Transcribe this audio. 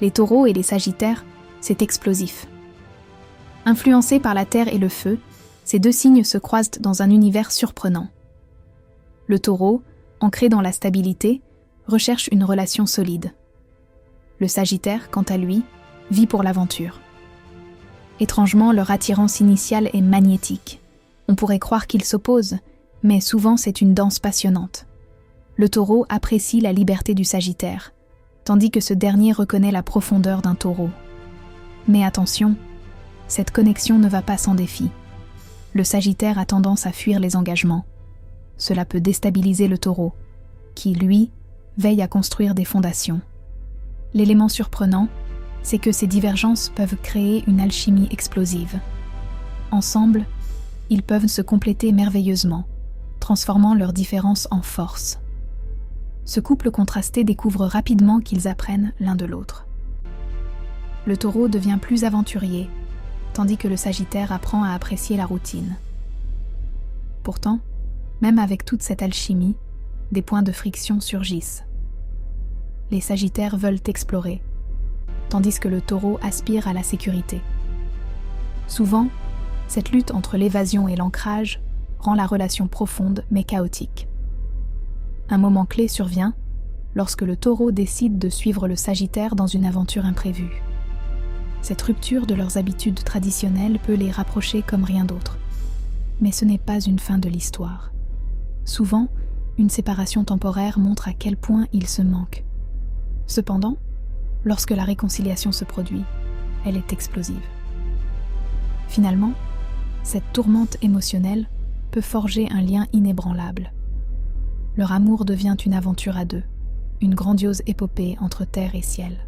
les taureaux et les sagittaires, c'est explosif. Influencés par la terre et le feu, ces deux signes se croisent dans un univers surprenant. Le taureau, ancré dans la stabilité, recherche une relation solide. Le sagittaire, quant à lui, vit pour l'aventure. Étrangement, leur attirance initiale est magnétique. On pourrait croire qu'ils s'opposent, mais souvent c'est une danse passionnante. Le taureau apprécie la liberté du sagittaire, tandis que ce dernier reconnaît la profondeur d'un taureau. Mais attention, cette connexion ne va pas sans défi. Le sagittaire a tendance à fuir les engagements. Cela peut déstabiliser le taureau, qui, lui, veille à construire des fondations. L'élément surprenant, c'est que ces divergences peuvent créer une alchimie explosive. Ensemble, ils peuvent se compléter merveilleusement, transformant leurs différences en force. Ce couple contrasté découvre rapidement qu'ils apprennent l'un de l'autre. Le taureau devient plus aventurier, tandis que le sagittaire apprend à apprécier la routine. Pourtant, même avec toute cette alchimie, des points de friction surgissent. Les sagittaires veulent explorer, tandis que le taureau aspire à la sécurité. Souvent, cette lutte entre l'évasion et l'ancrage rend la relation profonde mais chaotique. Un moment clé survient lorsque le taureau décide de suivre le sagittaire dans une aventure imprévue. Cette rupture de leurs habitudes traditionnelles peut les rapprocher comme rien d'autre. Mais ce n'est pas une fin de l'histoire. Souvent, une séparation temporaire montre à quel point ils se manquent. Cependant, lorsque la réconciliation se produit, elle est explosive. Finalement, cette tourmente émotionnelle peut forger un lien inébranlable. Leur amour devient une aventure à deux, une grandiose épopée entre terre et ciel.